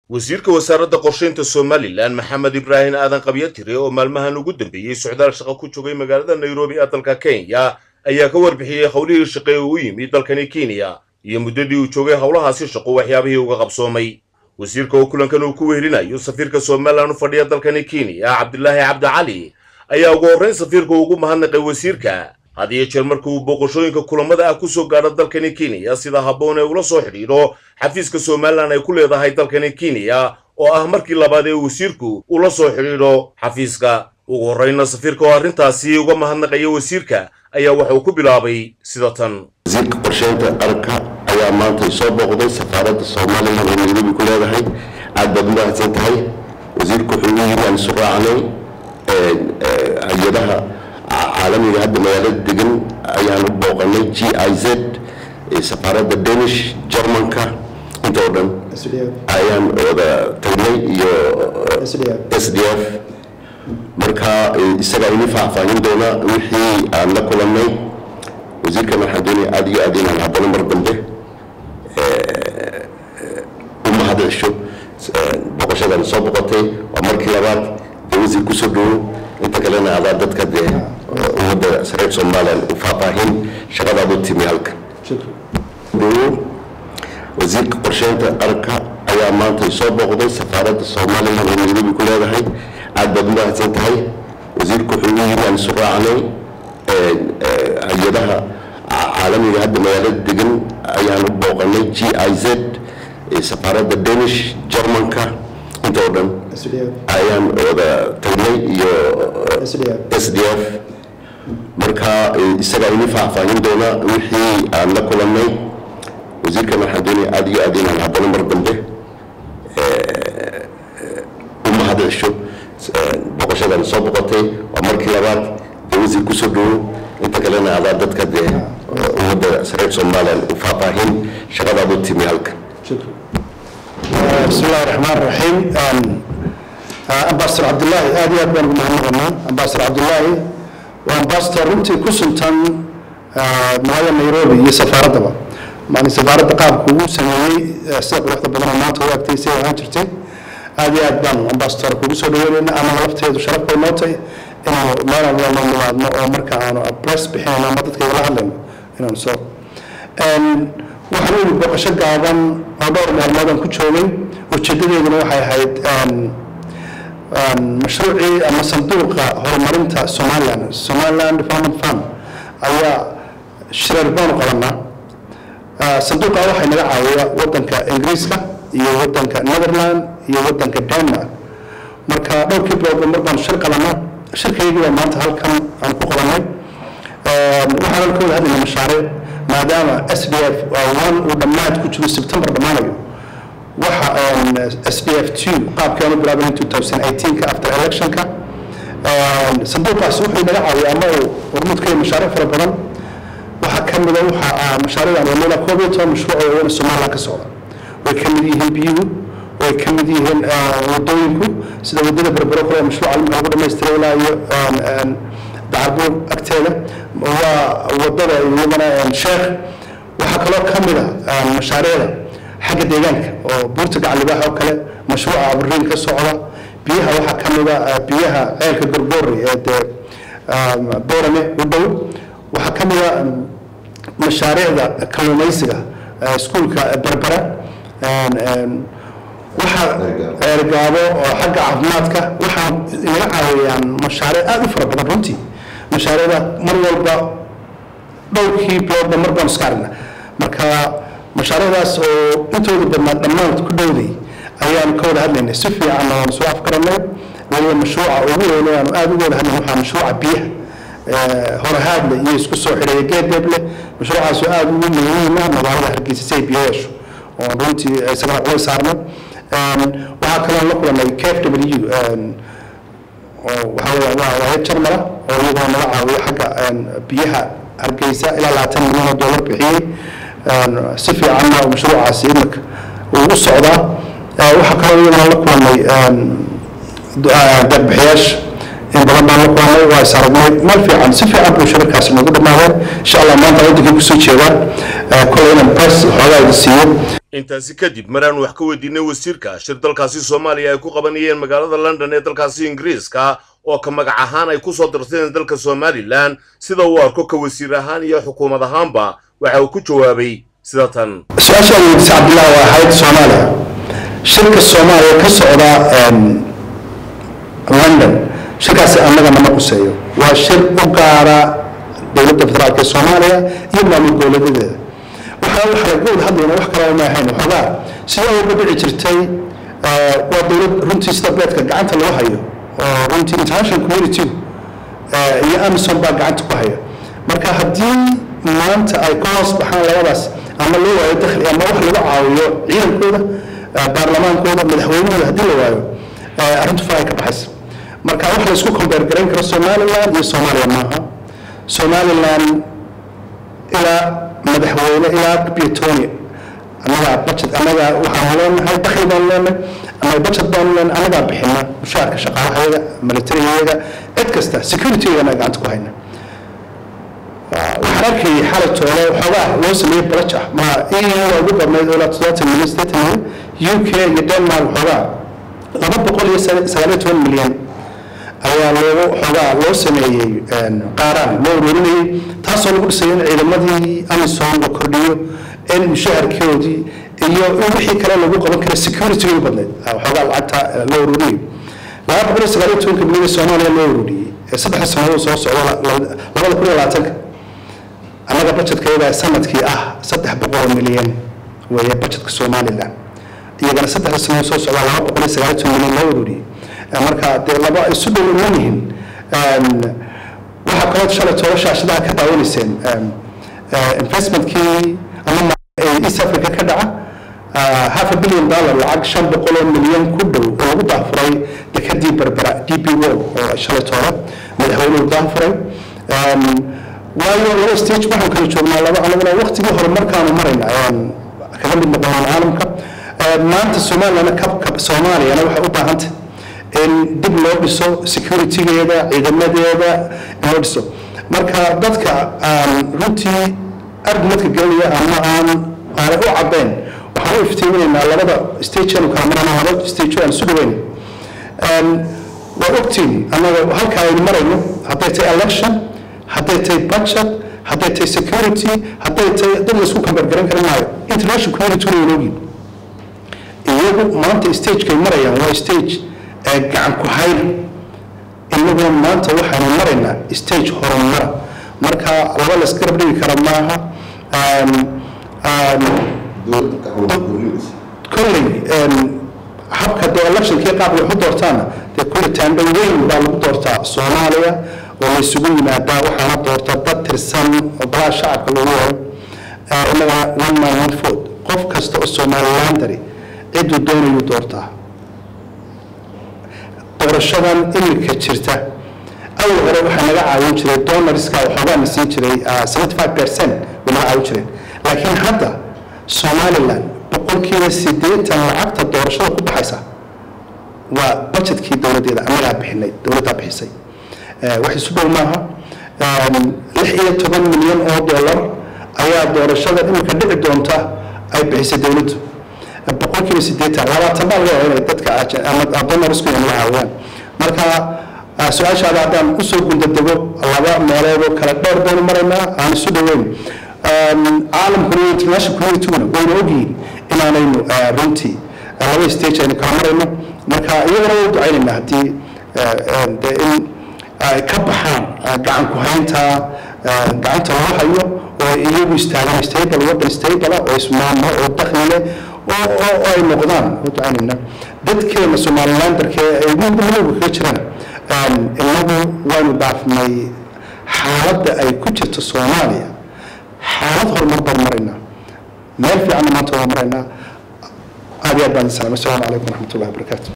wasiirka wasaaradda qorsheynta Somaliland Maxamed Ibrahim Aadan Qabyatire oo maalmahan ugu dambeeyay socdaal shaqo ku joogay magaalada Nairobi ee dalka Kenya ayaa ka warbixiyay howlihii shaqo ee uu yimid dalkani Kenya iyo muddadii uu joogay howlahaasi shaqo waxyaabihii uga qabsoomay. wasiirka oo kulankan uu ku wehelinayo safiirka Somaliland u fadhiya dalkani Kenya Cabdullaahi Cabdi Cali ayaa ugu horreyn safiirka ugu mahadnaqay wasiirka hadiye jeer markuu booqashooyinka kulamada ku soo gaadho dalkani Kenya sida habboon ee ula soo xiriiro xafiiska Somaliland ay ku leedahay dalkani Kenya oo ah markii labaad ee wasiirku ula soo xiriiro xafiiska. ugu horreyn safiirka oo arrintaasi uga mahadnaqay wasiirka ayaa waxa uu ku bilaabay sida tan. wasiirka qorsheynta qaranka ayaa maanta soo booqday safaaradda Somaliland ee Nairobi ku leedahay aad baad mahadsan tahay. wasiirku wuxuu yiri aan soo raacnay hay'adaha caalamiga hadda magaalada degan ayaan u booqanay GIZ safaaradda Danish Germanka inta oo dhan ayaan wada tagnay iyo SDF marka isaga inuu faahfaahin doona wixii aan la kulannay. wasiirka waxaan doonay aad iyo aad inaan haddana mar dambe u mahadceliyo booqashadan soo boqotay waa markii labaad wasiir ku soo dhawo inta kalena adaa dadka dee ummadda reer Somaliland u faahfaahin shaqadaadu timi halkan. wasiirka qorsheynta qaranka ayaa maanta soo booqday safaaradda Somaliland ee Nairobi ku leedahay aad baad mahadsan tahay. wasiirku wuxuu yiri aan soo raacnay hay'adaha caalamiga hadda magaalada degan ayaan u booqanay GIZ safaaradda Danish Germanka inta oo dhan ayaan wada tagnay iyo SDF marka isaga inuu faahfaahin doona wixii aan la kulannay. wasiirka waxaan doonay aad iyo aad inaan haddana mar dambe u mahadceliyo booqashadan soo boqotay waa markii labaad wasiir ku soo dhawo inta kalena adaa dadka dee ummadda reer Somaliland u faahfaahin shaqadaadu timi halkan. بسم الله الرحمن الرحيم. أمباستر عبد الله آدي أبان مهمنا أمباستر عبد الله وأمباستر رنتي كوسنتان معايا نيروبي يسافر دبا معني سفارة قاب كو سنوي سيق وقت بدنا ما تو وقت يصير هانشرتي آدي أبان أمباستر كو سودوين أنا غلبت هذا شرف بالموتي إنه ما أنا مركا أنا بريس بحين ما تذكر ولا علم إنه نسوا waxaan u booqasho gaaban oo dhowr maalmood ku joogay ujeedadeeduna waxay ahayd mashruucii ama sanduuqa horumarinta Somaliland Development Fund ayaa shirar baan qabanaa. sanduuqa waxay naga caawiyaa wadanka Ingiriiska iyo wadanka Netherlands iyo wadanka Denmark marka dhowrkii bilood mar baan shir qabanaa. shirkaygii maanta halkan aan ku qabanay waxaan ku hadlaynaa mashaariic maadaama SDF waan u dhamaad ku jiro September dhamaanayo waxa SDF 2 qaabkeenu bilaabay 2018 ka after election ka sanduuqaas wuxuu naga caawiyaa ama uu hormuudka mashaariic fara badan waxa kamid ah waxa mashaariicdan oo la koobayo mashruuc oo Soomaaliya ka socda way kamid yihiin biyuhu way kamid yihiin wadooyinku sida wadada berbero kale mashruuc lagu dhameystirayo dacbo agteeda waa wadada iyadana sheekh waxa kaloo kamid ah mashaariicda xagga deegaanka oo buurta gacalibaax oo kale mashruuca abrin ka socda biyaha waxa kamid ah biyaha ceelka gorgorri ee boorame u dhow waxa kamid ah mashaariicda kalluumaysiga iskuulka berbera waxa ergaabo oo xagga caafimaadka waxa inaga caawiyaan mashaariic aad u fara badan runtii mashaariicda mar walba dhowrkii biloodba mar baan iska aragnaa marka mashaariicdaas oo intooda badnaa dhammaan ku dhowday ayaan ka wada hadlaynay si fiican oo soo afkaranay waliba mashruuca ugu weyn oo aad ugu wada hadlaynay waxaa mashruuca biyaha horahaadle iyo isku soo xidhay geedeble mashruucaas oo aad ugu muhiim ah magaalada Hargeysa si biyo yeesho oo runtii isagana qoys saarnay waxaa kaloo la kulanay KFW waa jarmala oo iyadoo naga caawiyo xagga biyaha Hargeysa ilaa $20 milyan bixiyay si fiican oo mashruucaasi imika uu u socdaa. waxa kaloo iyadoo la kulanay dad bixiyaasha badan baan la kulannay waa is aragnay meel fiican si fiican buu shirarkaasi noogu dhammaadeen insha allah maanta waddankii kusoo jeedaan kolay inaan press xoogaa idin siiyo intaasi kadib maraan wax ka weydiinay wasiirka shir dalkaasi Soomaaliya ay ku qabanayeen magaalada London ee dalkaasi Ingiriiska oo ka magac ahaan ay ku soo dirteen dalka Somaliland sida uu arko ka wasiir ahaan iyo xukuumad ahaanba waxa uu ku jawaabay sida tan su'aasha Abdullah waa hay'ad Soomaaliya shirka Soomaaliya ka socda London shirkaasi annaga nama quseeyo waa shir u gaara dowladda federaalka Soomaaliya iyo maamul goboleedyada waxa gool hadlayna wax kale ma ahayn xogaa sidoo ugu dhici jirtay waa dowlad runtii sida beedka gacanta loo hayo oo runtii international community iyo Amazon baa gacanta ku haya marka haddii maanta ay ka hoos baxaan labadaas ama loo waayo dakhli ama wax lagu caawiyo ciidankooda baarlamaankooda madaxweynahooda haddii la waayo arrintu faa ka baxaysa marka wax la isku compare gareyn karo Somaliland iyo Soomaaliya maaha Somaliland ila madaxweyne ila Bitonia anaga budget anaga waxaan leenahay dakhli baan leenahay ama budget baan leenahay anaga bixina mushaarka shaqaalaha military-ga cid kasta security-ga anaga gacanta ku hayna waxaan arkay xaaladooda xogaa loo sameeyay budget ma EU ugu dhammeyd oo la 30 milyan UK iyo Denmark xogaa 290 milyan ayaa loo sameeyay qaaraan loo ururinayay taasoo lagu dhisay in ciidamadii Amazon la kordhiyo in mushaharkoodii iyo wixii kale lagu qaban karo security-ga badneed xogaa lacagta loo ururiyay 290 milyan Soomaaliya loo ururiyay saddex sano soo socda 2020 anaga budgetkayda sanadkii 300 milyan weeye budgetka Somaliland iyagana saddex sano soo socda 290 milyan loo ururiyay marka laba isu dhawaan waxa kale shalay tooshaashada ka daawaneyseen investmentkii ama East Africa ka dhaca $500 million lacag 500 milyan ku dhow oo lagu daafuray dekadii Berbera DP World oo shalay toora madaxweynuhu daafuray waayo laba stage waxaan kala joognaa laba anaguna waqtigii hore markaanu marayna kaga mid noqon caalamka maanta Soomaaliya waxa u baahantay in dib loo dhiso security-geeda ciidamadeeda loo dhiso marka dadka runtii argumentka galaya ama aan u cadeen waxaan u iftiiminaynaa labada stage aanu kala marnaa laba stage aan isu dhaweyn waa ogtiin anaga halka aynu marayno hadday tahay election hadday tahay budget hadday tahay security hadday tahay dad la isku compare garan kara maayo international community waa loogi iyagu maanta stage-kay marayaan waa stage gacan ku hayn inaguna maanta waxaanu maraynaa stage horumar marka laba la iska rabdhigi kara maaha kolley habka dee electionkii qaabka waxu doortaana dee kulli taandho weyn baa lagu doortaa Soomaaliya oo la isugu yimaadaa waxaana doorta dad tirsan oo balaa shacabka loogu yahay inaga one man one vote qof kasta oo Somalilandari ciduu doonayu doortaa doorashadan imika jirta awal hore waxa naga caawin jiray donorska waxoogaa na siin jiray 75% wala caawin jiray laakiin hadda Somaliland boqolkiiba 80 lacagta doorashada ku baxaysa waa budgetkii dowladeeda anaga bixinay dowladda bixisay wax isu dhow maaha 16 milyan oo dollar ayaa doorashada imika dhici doonta ay bixisay dowladdu boqolkiiba 80 labaatan baa laga yaabaa dadka ama donorsku inay caawiyaan marka su'aashaada haddaan u soo gundadego laba meelood oo kala dhowr baan maraynaa aan isu dhaweyn caalamkuna international community-guna wayna ogyihiin inaanaynu runtii laba stage aynu kala marayno marka iyagana way ducaynaynaa haddii in ay ka baxaan gacan ku haynta gacanta loo hayo oo iyagu istaagaan stable waddan stable oo ismaamo oo dakhli leh oo ay noqdaan waddanina dadkeena Somalilandarka ay ugu ka jiraan inagu waanu dhaafnay xaaladda ay ku jirto Soomaaliya xaalad horumar baan maraynaa meel fiican maanta waan maraynaa aad iyo aad baan salaam alaykum wa rahmatullahi wa barakatuh